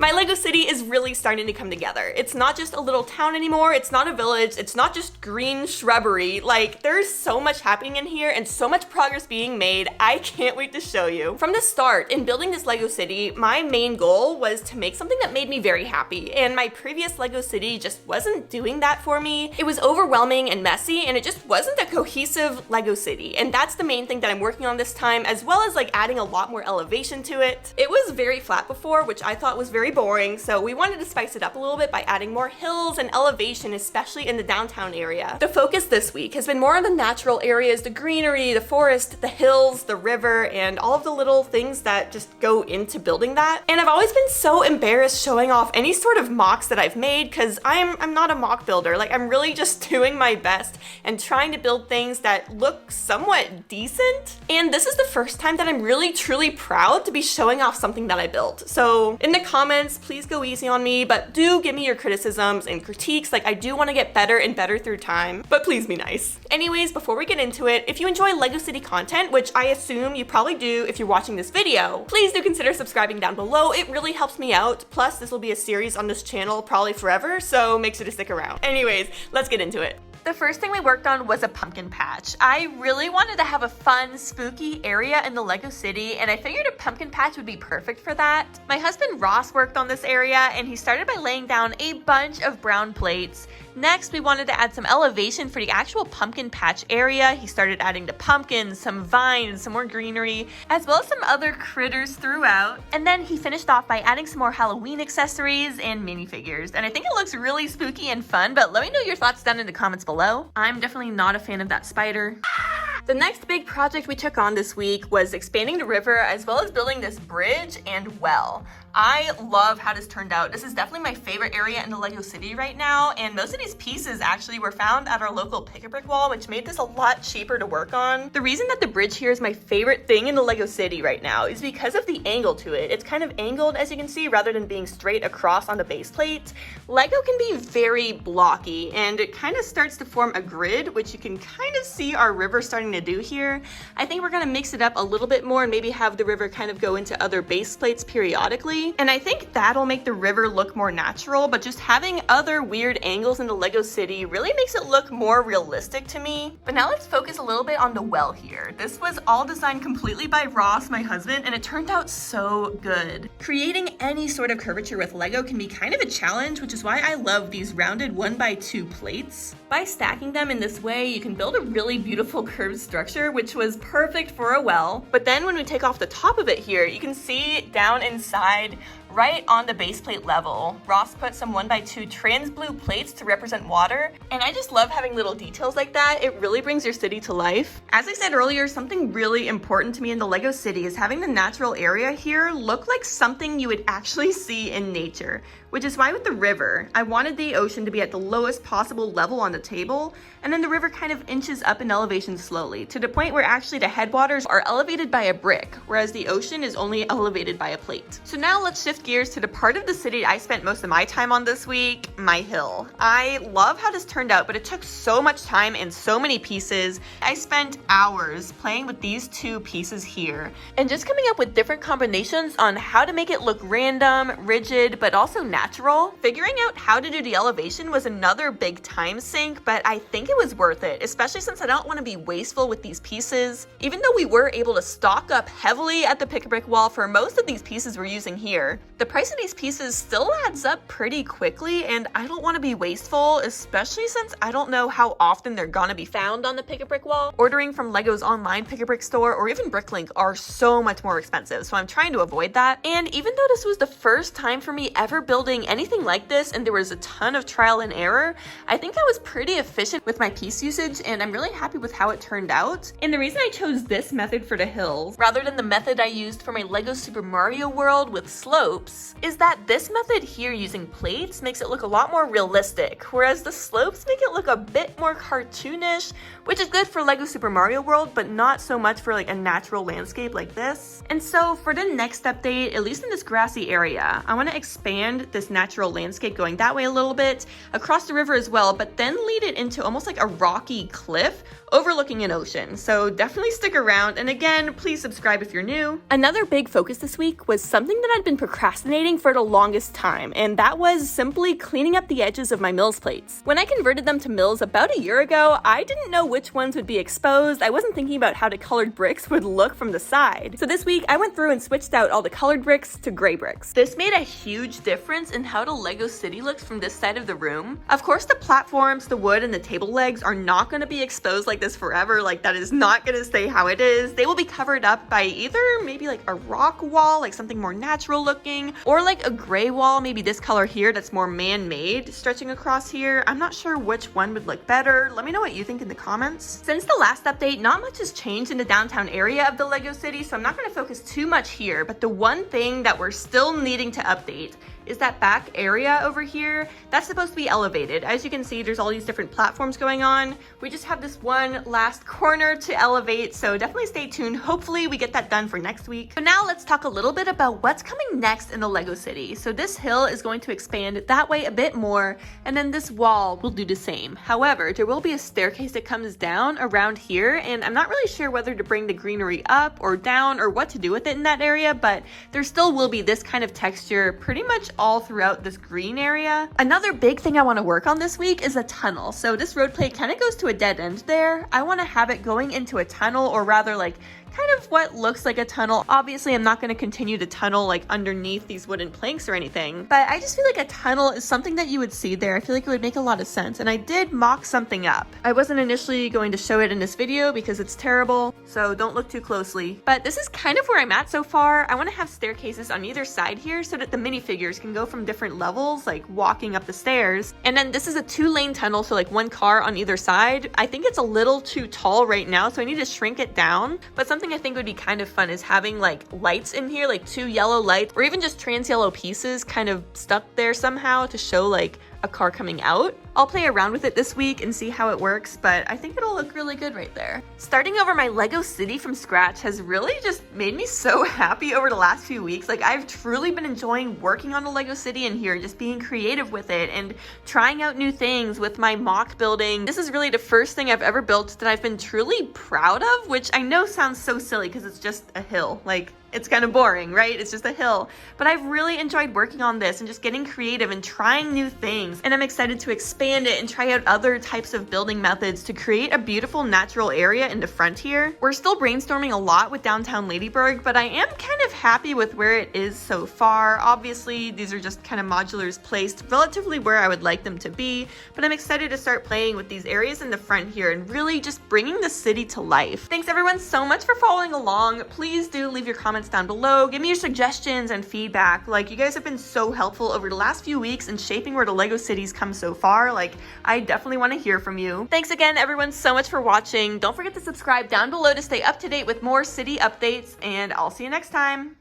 My Lego City is really starting to come together. It's not just a little town anymore, it's not a village, it's not just green shrubbery. Like, there's so much happening in here and so much progress being made. I can't wait to show you. From the start, in building this Lego City, my main goal was to make something that made me very happy, and my previous Lego City just wasn't doing that for me. It was overwhelming and messy, and it just wasn't a cohesive Lego City, and that's the main thing that I'm working on this time, as well as like adding a lot more elevation to it. It was very flat before, which I thought was very boring, so we wanted to spice it up a little bit by adding more hills and elevation, especially in the downtown area. The focus this week has been more on the natural areas, the greenery, the forest, the hills, the river, and all of the little things that just go into building that. And I've always been so embarrassed showing off any sort of mocks that I've made, because I'm not a mock builder. Like, I'm really just doing my best and trying to build things that look somewhat decent. And this is the first time that I'm really truly proud to be showing off something that I built. So in the comments, please go easy on me, but do give me your criticisms and critiques. Like, I do want to get better and better through time, but please be nice. Anyways, before we get into it, if you enjoy Lego City content, which I assume you probably do if you're watching this video, please do consider subscribing down below. It really helps me out. Plus, this will be a series on this channel probably forever, so make sure to stick around. Anyways, let's get into it. The first thing we worked on was a pumpkin patch. I really wanted to have a fun, spooky area in the Lego City, and I figured a pumpkin patch would be perfect for that. My husband Ross worked on this area, and he started by laying down a bunch of brown plates. Next, we wanted to add some elevation for the actual pumpkin patch area. He started adding the pumpkins, some vines, some more greenery, as well as some other critters throughout. And then he finished off by adding some more Halloween accessories and minifigures. And I think it looks really spooky and fun, but let me know your thoughts down in the comments below. I'm definitely not a fan of that spider. The next big project we took on this week was expanding the river, as well as building this bridge and well. I love how this turned out. This is definitely my favorite area in the Lego City right now, and most of these pieces actually were found at our local Pick-a-Brick wall, which made this a lot cheaper to work on. The reason that the bridge here is my favorite thing in the Lego City right now is because of the angle to it. It's kind of angled, as you can see, rather than being straight across on the base plate. Lego can be very blocky, and it kind of starts to form a grid, which you can kind of see our river starting to do here. I think we're gonna mix it up a little bit more and maybe have the river kind of go into other base plates periodically. And I think that'll make the river look more natural, but just having other weird angles in the Lego City really makes it look more realistic to me. But now let's focus a little bit on the well here. This was all designed completely by Ross, my husband, and it turned out so good. Creating any sort of curvature with Lego can be kind of a challenge, which is why I love these rounded 1x2 plates. By stacking them in this way, you can build a really beautiful curved structure, which was perfect for a well. But then when we take off the top of it here, you can see down inside, right on the base plate level, Ross put some 1x2 trans blue plates to represent water, and I just love having little details like that. It really brings your city to life. As I said earlier, something really important to me in the Lego City is having the natural area here look like something you would actually see in nature, which is why with the river, I wanted the ocean to be at the lowest possible level on the table, and then the river kind of inches up in elevation slowly, to the point where actually the headwaters are elevated by a brick, whereas the ocean is only elevated by a plate. So now let's shift gears to the part of the city I spent most of my time on this week, my hill. I love how this turned out, but it took so much time and so many pieces. I spent hours playing with these two pieces here, and just coming up with different combinations on how to make it look random, rigid, but also natural. Figuring out how to do the elevation was another big time sink, but I think it was worth it, especially since I don't want to be wasteful with these pieces. Even though we were able to stock up heavily at the Pick-a-Brick wall for most of these pieces we're using here, the price of these pieces still adds up pretty quickly, and I don't want to be wasteful, especially since I don't know how often they're gonna be found on the Pick-a-Brick wall. Ordering from Lego's online Pick-a-Brick store or even Bricklink are so much more expensive, so I'm trying to avoid that. And even though this was the first time for me ever building anything like this, and there was a ton of trial and error, I think I was pretty efficient with my piece usage, and I'm really happy with how it turned out. And the reason I chose this method for the hills, rather than the method I used for my Lego Super Mario World with slopes, is that this method here using plates makes it look a lot more realistic, whereas the slopes make it look a bit more cartoonish, which is good for Lego Super Mario World, but not so much for like a natural landscape like this. And so for the next update, at least in this grassy area, I want to expand this natural landscape going that way a little bit, across the river as well, but then lead it into almost like a rocky cliff overlooking an ocean. So definitely stick around, and again, please subscribe if you're new. Another big focus this week was something that I'd been procrastinating procrastinating for the longest time, and that was simply cleaning up the edges of my Mills plates. When I converted them to Mills about a year ago, I didn't know which ones would be exposed. I wasn't thinking about how the colored bricks would look from the side. So this week, I went through and switched out all the colored bricks to gray bricks. This made a huge difference in how the Lego City looks from this side of the room. Of course, the platforms, the wood, and the table legs are not going to be exposed like this forever. Like, that is not going to stay how it is. They will be covered up by either maybe like a rock wall, like something more natural looking, or like a gray wall, maybe this color here that's more man-made stretching across here. I'm not sure which one would look better. Let me know what you think in the comments. Since the last update, not much has changed in the downtown area of the Lego City, so I'm not going to focus too much here, but the one thing that we're still needing to update is that back area over here. That's supposed to be elevated. As you can see, there's all these different platforms going on. We just have this one last corner to elevate, so definitely stay tuned. Hopefully we get that done for next week. So now let's talk a little bit about what's coming next in the Lego City. So this hill is going to expand that way a bit more, and then this wall will do the same. However, there will be a staircase that comes down around here, and I'm not really sure whether to bring the greenery up or down or what to do with it in that area, but there still will be this kind of texture pretty much all throughout this green area. Another big thing I want to work on this week is a tunnel. So this road plate kind of goes to a dead end there. I want to have it going into a tunnel, or rather like kind of what looks like a tunnel. Obviously, I'm not going to continue to tunnel like underneath these wooden planks or anything, but I just feel like a tunnel is something that you would see there. I feel like it would make a lot of sense, and I did mock something up. I wasn't initially going to show it in this video because it's terrible, so don't look too closely, but this is kind of where I'm at so far. I want to have staircases on either side here so that the minifigures can go from different levels, like walking up the stairs. And then this is a 2-lane tunnel, so like one car on either side. I think it's a little too tall right now, so I need to shrink it down, but something I think would be kind of fun is having like lights in here, like 2 yellow lights, or even just trans yellow pieces kind of stuck there somehow to show like a car coming out. I'll play around with it this week and see how it works, but I think it'll look really good right there. Starting over my Lego City from scratch has really just made me so happy over the last few weeks. Like, I've truly been enjoying working on the Lego City in here, just being creative with it and trying out new things with my mock building. This is really the first thing I've ever built that I've been truly proud of, which I know sounds so silly because it's just a hill. Like, it's kind of boring, right? It's just a hill. But I've really enjoyed working on this and just getting creative and trying new things. And I'm excited to expand it and try out other types of building methods to create a beautiful natural area in the front here. We're still brainstorming a lot with downtown Ladyburg, but I am kind of happy with where it is so far. Obviously, these are just kind of modulars placed relatively where I would like them to be, but I'm excited to start playing with these areas in the front here and really just bringing the city to life. Thanks everyone so much for following along. Please do leave your comments down below. Give me your suggestions and feedback. Like, you guys have been so helpful over the last few weeks in shaping where the Lego City's come so far. Like, I definitely want to hear from you. Thanks again, everyone, so much for watching. Don't forget to subscribe down below to stay up to date with more city updates, and I'll see you next time.